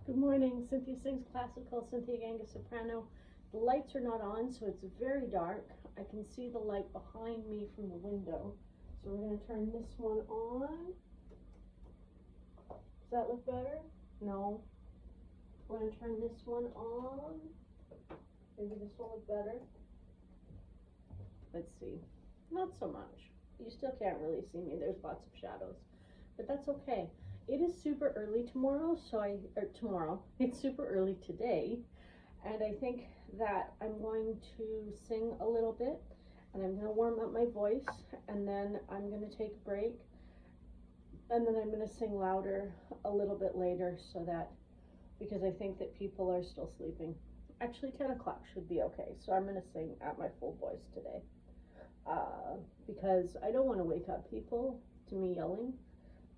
Good morning. Cynthia sings classical, Cynthia Ganga soprano. The lights are not on, so it's very dark. I can see the light behind me from the window. So we're going to turn this one on. Does that look better? No. We're going to turn this one on. Maybe this will look better. Let's see. Not so much. You still can't really see me. There's lots of shadows. But that's okay. It is super early tomorrow, it's super early today, and I think that I'm going to sing a little bit, and I'm going to warm up my voice, and then I'm going to take a break, and then I'm going to sing louder a little bit later, because I think that people are still sleeping. Actually, 10 o'clock should be okay, so I'm going to sing at my full voice today, because I don't want to wake up people to me yelling.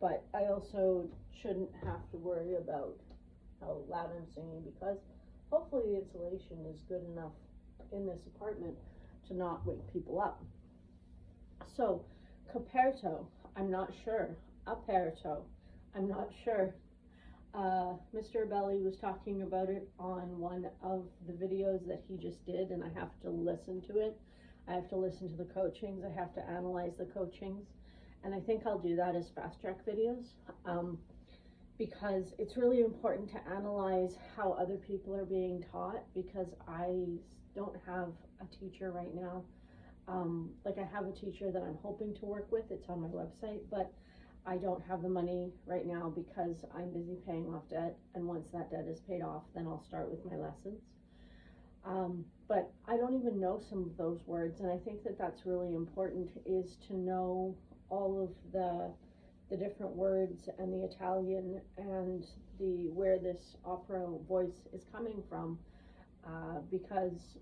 But I also shouldn't have to worry about how loud I'm singing, because hopefully the insulation is good enough in this apartment to not wake people up. So, coperto, I'm not sure. Aperto, I'm not sure. Mr. Abelli was talking about it on one of the videos that he just did, and I have to listen to it. I have to listen to the coachings. I have to analyze the coachings. And I think I'll do that as fast track videos, because it's really important to analyze how other people are being taught, because I don't have a teacher right now. Like, I have a teacher that I'm hoping to work with. It's on my website, but I don't have the money right now because I'm busy paying off debt, and once that debt is paid off, then I'll start with my lessons. But I don't even know some of those words, and I think that that's really important, is to know all of the different words and the Italian and where this opera voice is coming from, because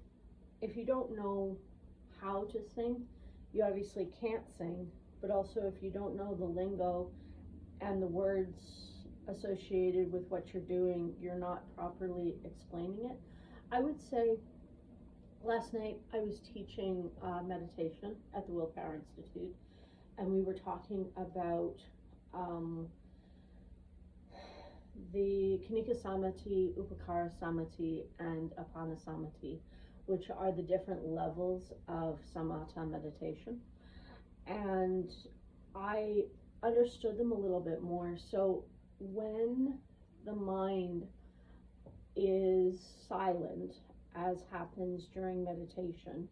if you don't know how to sing, you obviously can't sing, but also if you don't know the lingo and the words associated with what you're doing, you're not properly explaining it. I would say last night I was teaching meditation at the Willpower Institute, and we were talking about the Kanika Samati, Upakara Samati, and Apana Samati, which are the different levels of samatha meditation. And I understood them a little bit more. So when the mind is silent, as happens during meditation,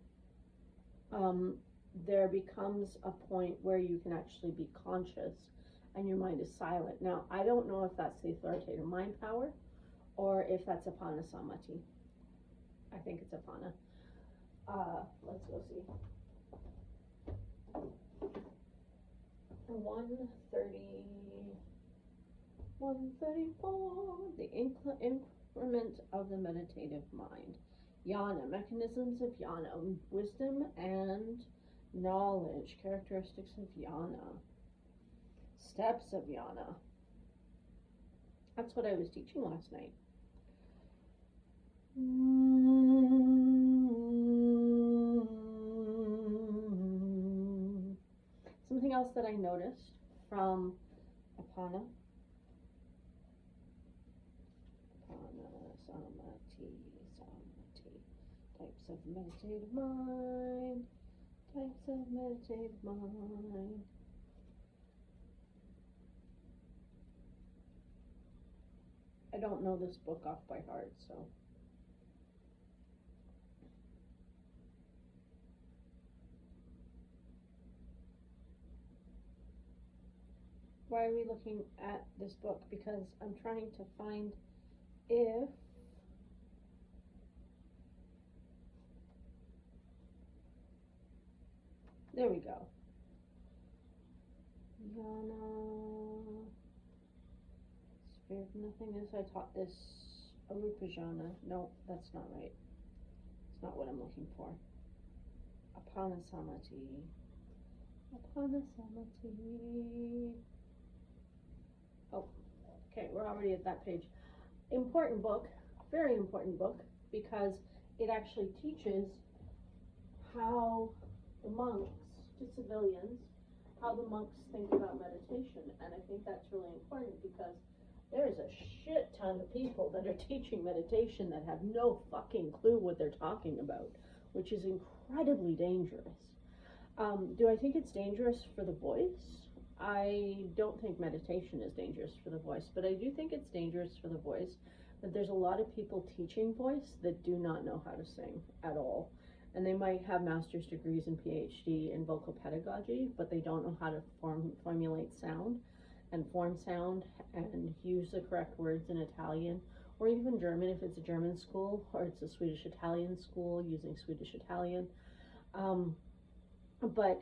there becomes a point where you can actually be conscious and your mind is silent. Now, I don't know if that's the authoritative mind power or if that's Apana Samati. I think it's Apana. Let's go see. 134, the increment of the meditative mind. Jnana, mechanisms of jnana, wisdom and knowledge, characteristics of jnana, steps of jnana. That's what I was teaching last night. Something else that I noticed from Apana, Samati, types of meditative mind, types of meditative mind. I don't know this book off by heart, so. Why are we looking at this book? Because I'm trying to find if there we go. Jnana, spirit of nothingness. I taught this Arupa jhana. No, that's not right. It's not what I'm looking for. Apana Samati. Apana Samati. Oh, okay, we're already at that page. Important book, very important book, because it actually teaches how the monks, to civilians, how the monks think about meditation. And I think that's really important because there is a shit ton of people that are teaching meditation that have no fucking clue what they're talking about, which is incredibly dangerous. Do I think it's dangerous for the voice? I don't think meditation is dangerous for the voice, but I do think it's dangerous for the voice that there's a lot of people teaching voice that do not know how to sing at all. And they might have master's degrees and PhD in vocal pedagogy, but they don't know how to formulate sound and form sound and use the correct words in Italian or even German if it's a German school, or it's a Swedish Italian school using Swedish Italian. But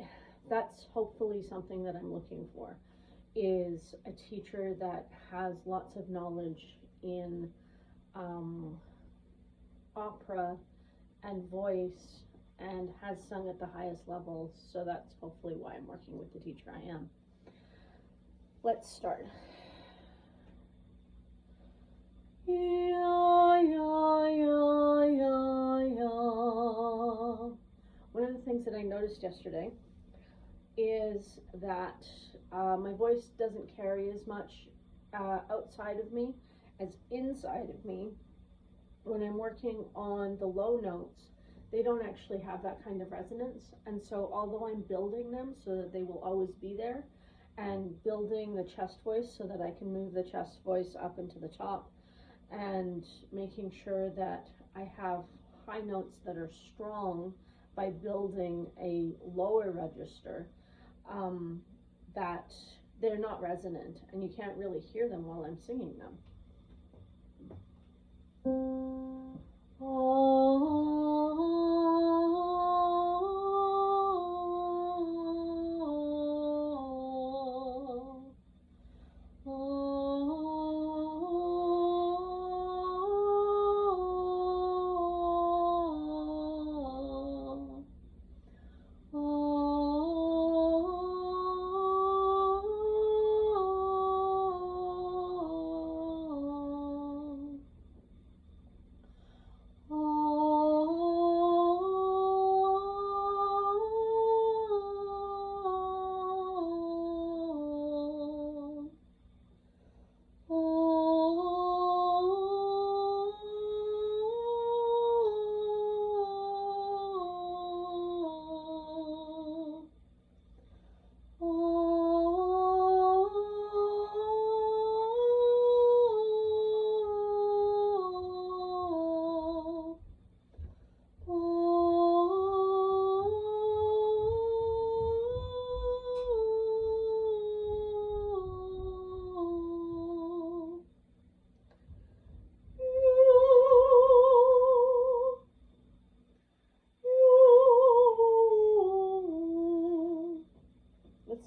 that's hopefully something that I'm looking for, is a teacher that has lots of knowledge in opera and voice and has sung at the highest levels. So that's hopefully why I'm working with the teacher I am. Let's start. One of the things that I noticed yesterday is that my voice doesn't carry as much outside of me as inside of me. When I'm working on the low notes, they don't actually have that kind of resonance. And so although I'm building them so that they will always be there, and building the chest voice so that I can move the chest voice up into the top, and making sure that I have high notes that are strong by building a lower register, that they're not resonant and you can't really hear them while I'm singing them.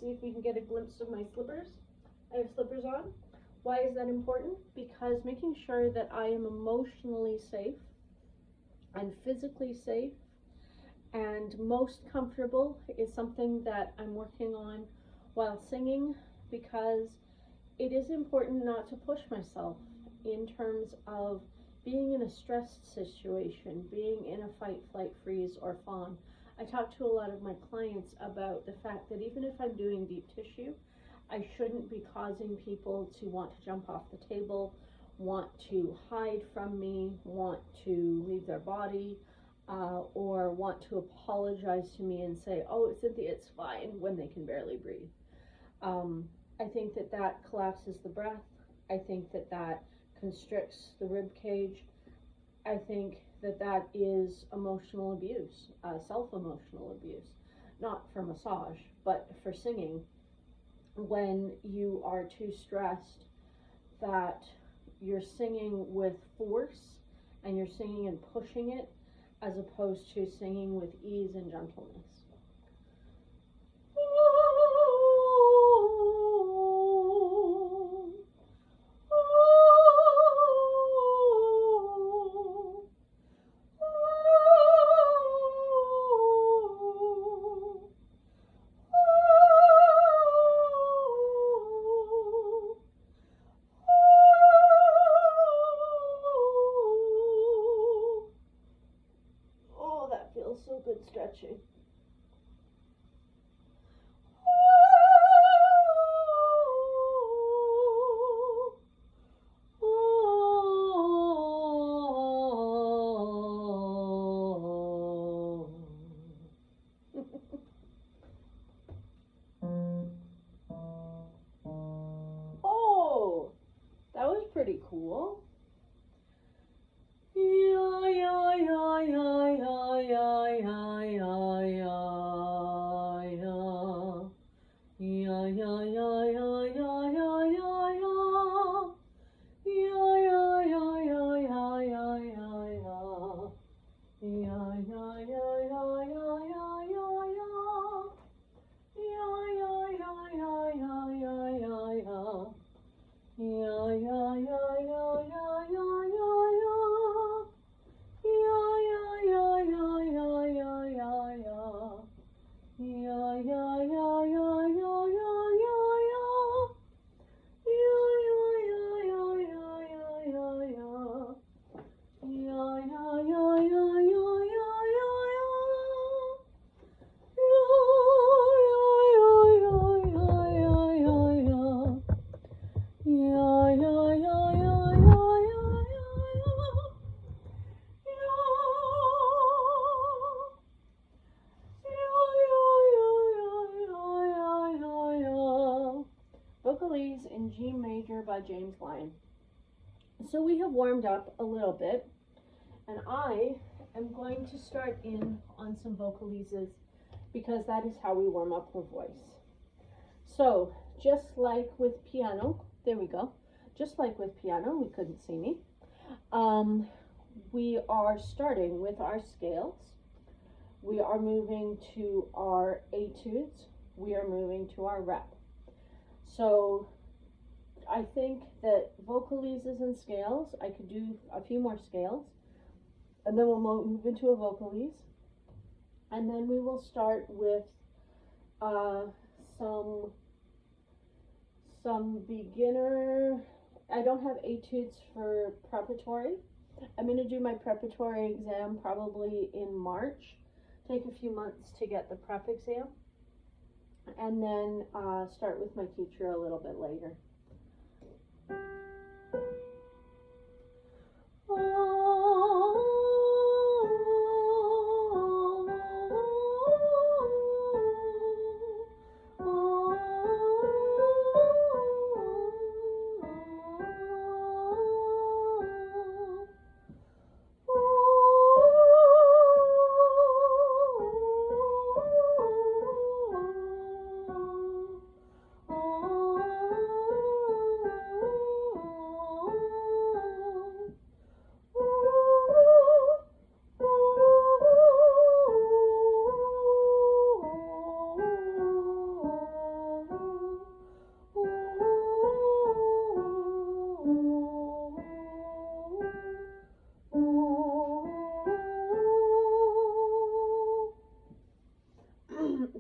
See if we can get a glimpse of my slippers. I have slippers on. Why is that important? Because making sure that I am emotionally safe and physically safe and most comfortable is something that I'm working on while singing, because it is important not to push myself in terms of being in a stressed situation, being in a fight, flight, freeze, or fawn. I talk to a lot of my clients about the fact that even if I'm doing deep tissue, I shouldn't be causing people to want to jump off the table, want to hide from me, want to leave their body, or want to apologize to me and say, oh, Cynthia, it's fine, when they can barely breathe. I think that that collapses the breath. I think that that constricts the rib cage. I think that that is emotional abuse, self-emotional abuse, not for massage, but for singing. When you are too stressed, that you're singing with force and you're singing and pushing it, as opposed to singing with ease and gentleness. So good stretching. by James Lyon. So we have warmed up a little bit, and I am going to start in on some vocalises because that is how we warm up our voice. So just like with piano, there we go. Just like with piano, we couldn't see me. We are starting with our scales. We are moving to our etudes. We are moving to our rep. So I think that vocalises and scales, I could do a few more scales, and then we'll move into a vocalise, and then we will start with some beginner. I don't have etudes for preparatory. I'm going to do my preparatory exam probably in March. Take a few months to get the prep exam, and then start with my teacher a little bit later.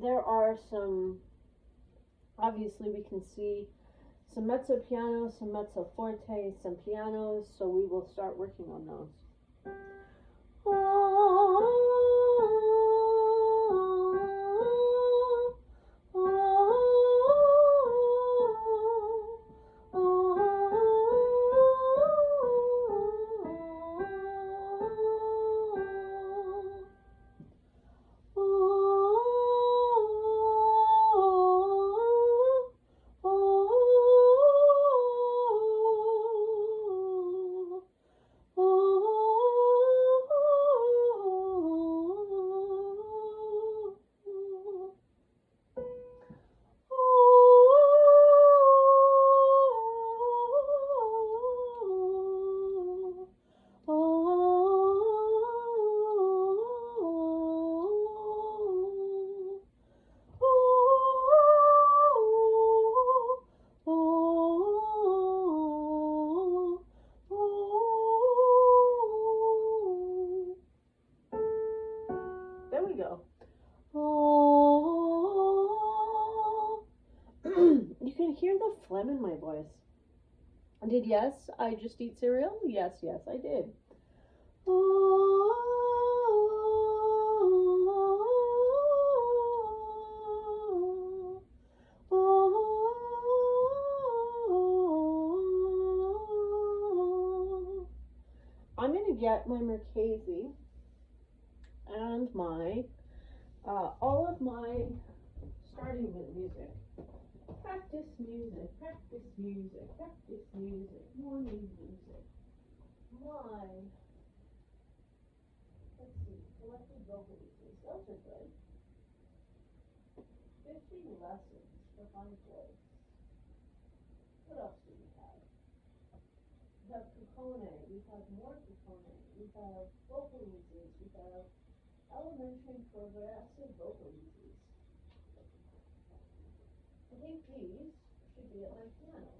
There are some, obviously we can see some mezzo piano, some mezzo forte, some pianos, so we will start working on those. You can hear the phlegm in my voice. Did yes, I just eat cereal? Yes, I did. I'm going to get my Marchesi and my, all of my starting with music. Practice music, practice music, practice music, morning music. Let's see, collected vocalises, those are good. 15 lessons for my voice. What else do we have? We have Ciccone, we have more Ciccone, we have vocalises, we have elementary progressive vocalises. I think these should be at my piano.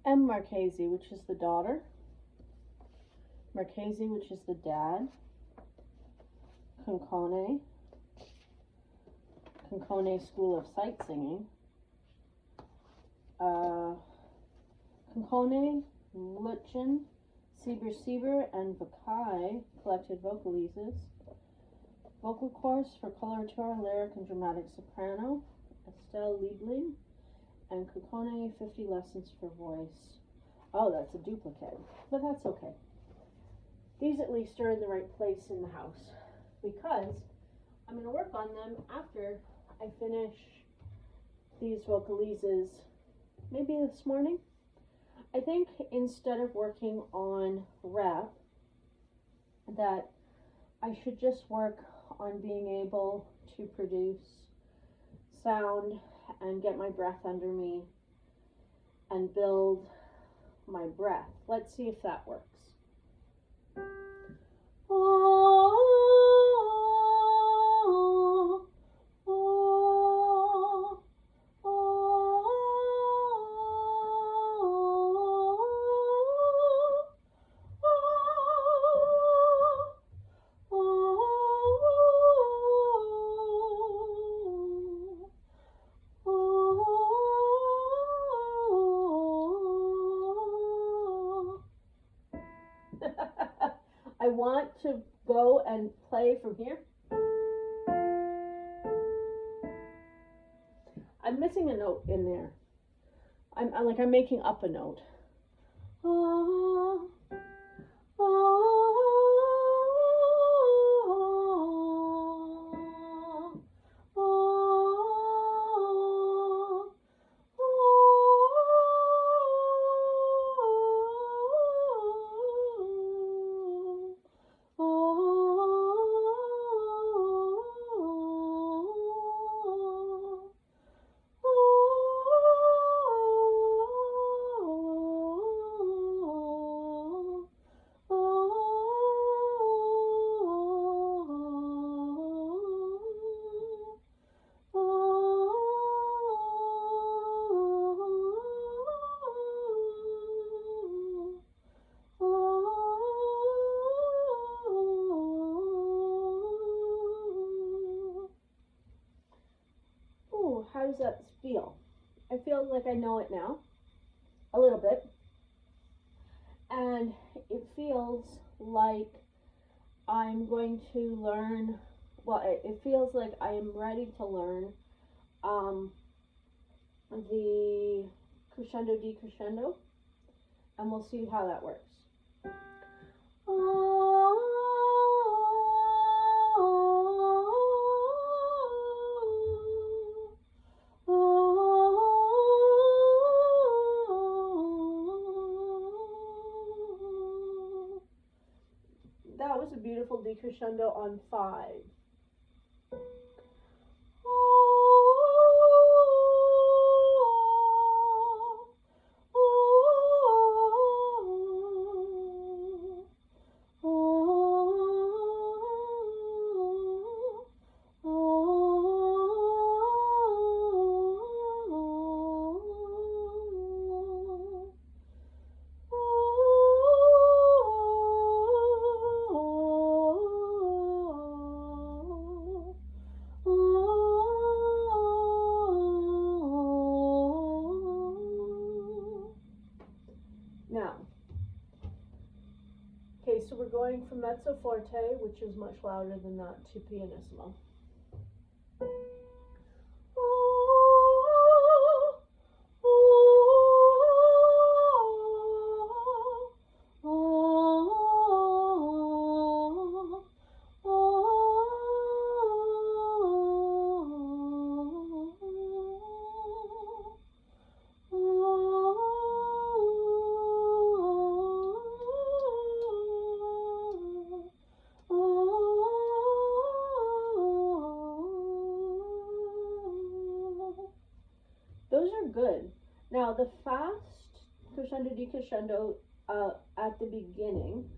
M. Marchesi, which is the daughter. Marchesi, which is the dad. Ciccone. Ciccone School of Sight Singing. Ciccone, Lutzen, Sieber, and Vakai collected vocalises. Vocal course for coloratura, lyric, and dramatic soprano, Estelle Liebling, and Kokone 50 lessons for voice. Oh, that's a duplicate, but that's okay. These at least are in the right place in the house because I'm going to work on them after I finish these vocalises, maybe this morning. I think instead of working on rep, that I should just work on being able to produce sound and get my breath under me and build my breath. Let's see if that works. I want to go and play from here. I'm missing a note in there. I'm making up a note. How does that feel? I feel like I know it now, a little bit, and it feels like I'm going to learn, well, it feels like I am ready to learn the crescendo decrescendo, and we'll see how that works. That was a beautiful decrescendo on 5. Now, okay, so we're going from mezzo forte, which is much louder than that, to pianissimo. Those are good. Now the fast crescendo decrescendo at the beginning,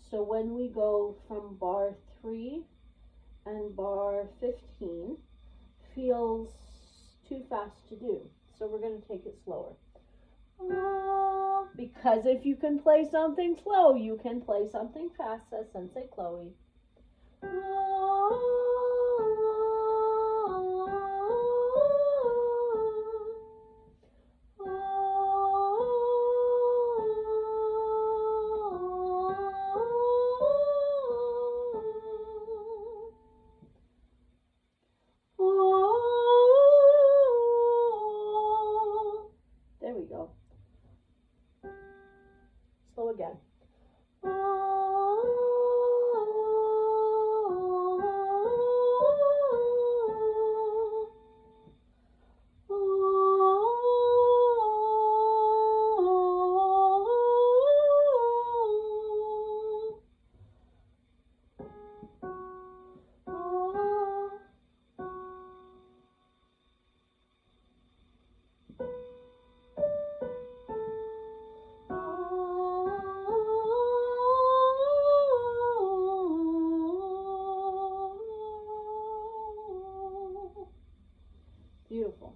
so when we go from bar 3 and bar 15, feels too fast to do. So we're going to take it slower. Because if you can play something slow, you can play something fast, says Sensei Chloe. Beautiful.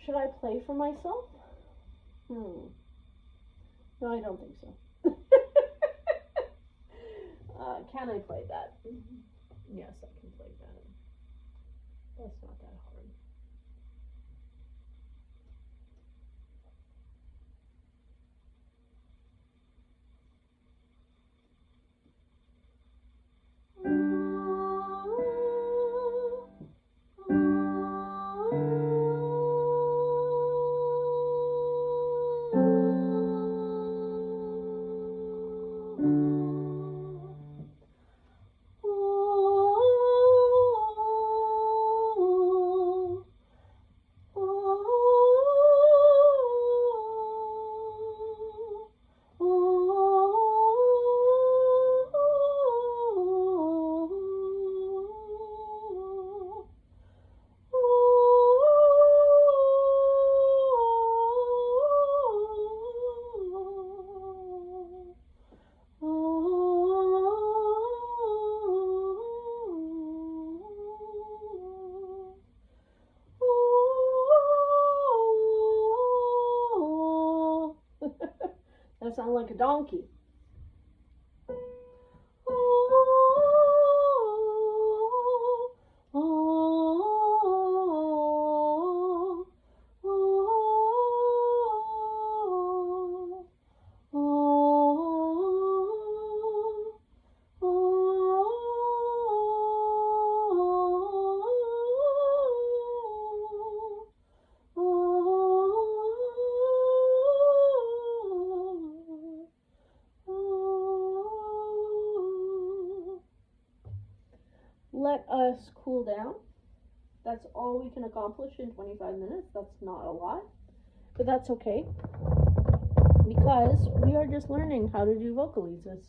Should I play for myself? No, I don't think so. Can I play that? Yes, I can play that. That's not that hard. That sounds like a donkey. Let us cool down. That's all we can accomplish in 25 minutes. That's not a lot, but that's okay because we are just learning how to do vocalises.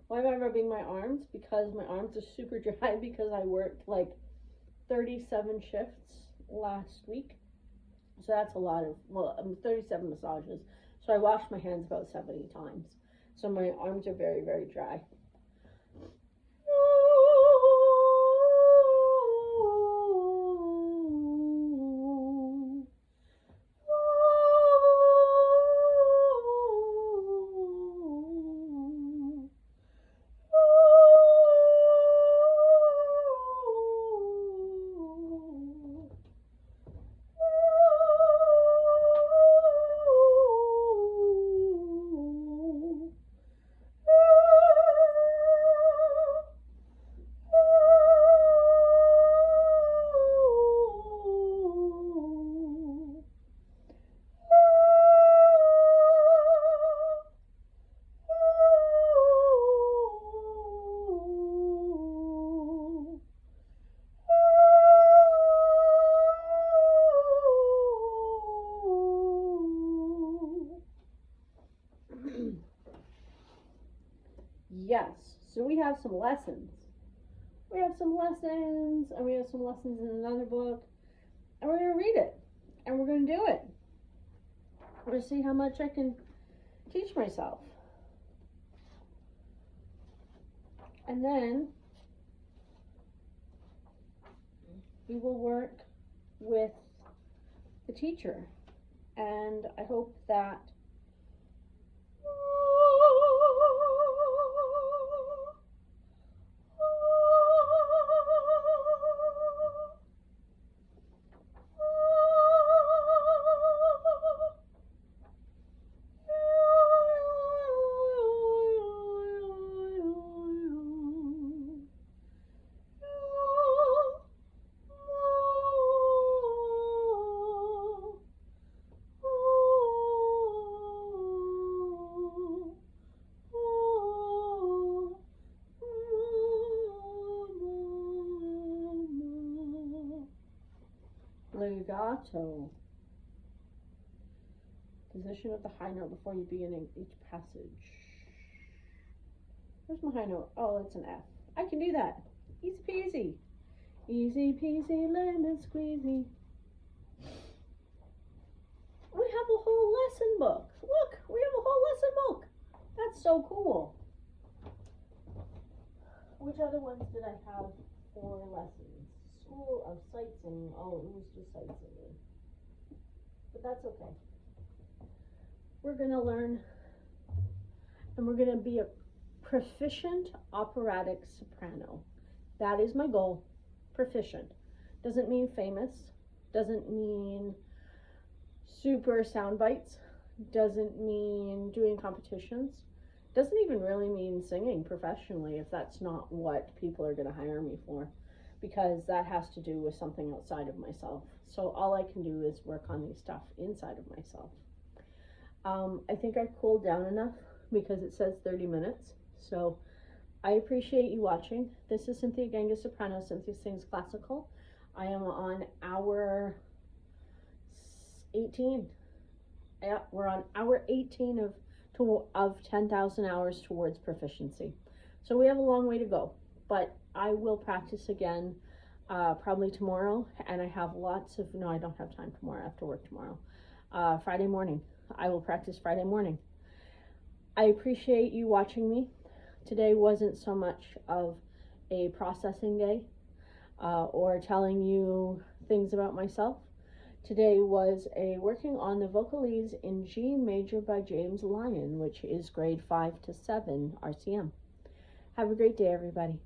Why am I rubbing my arms? Because my arms are super dry because I worked like 37 shifts last week. So that's a lot of, 37 massages. So I washed my hands about 70 times. So my arms are very, very dry. Yes, so we have some lessons. We have some lessons, and we have some lessons in another book, and we're going to read it, and we're going to do it. We're going to see how much I can teach myself. And then we will work with the teacher, and I hope that legato. Position of the high note before you begin each passage. Where's my high note? Oh, it's an F. I can do that. Easy peasy. Easy peasy lemon squeezy. We have a whole lesson book. Look, we have a whole lesson book. That's so cool. Which other ones did I have for lessons? School of Sightseeing. Oh, it was just sightseeing. But that's okay. We're going to learn, and we're going to be a proficient operatic soprano. That is my goal. Proficient. Doesn't mean famous. Doesn't mean super sound bites. Doesn't mean doing competitions. Doesn't even really mean singing professionally if that's not what people are going to hire me for, because that has to do with something outside of myself. So all I can do is work on these stuff inside of myself. I think I cooled down enough because it says 30 minutes. So I appreciate you watching. This is Cynthia Genga Soprano, Cynthia Sings Classical. I am on hour 18. Yeah, we're on hour 18 of 10,000 hours towards proficiency. So we have a long way to go, but I will practice again probably tomorrow, and I have lots of, no, I don't have time tomorrow. I have to work tomorrow. Friday morning. I will practice Friday morning. I appreciate you watching me. Today wasn't so much of a processing day or telling you things about myself. Today was a working on the Vocalese in G major by James Lyon, which is grade 5 to 7 RCM. Have a great day, everybody.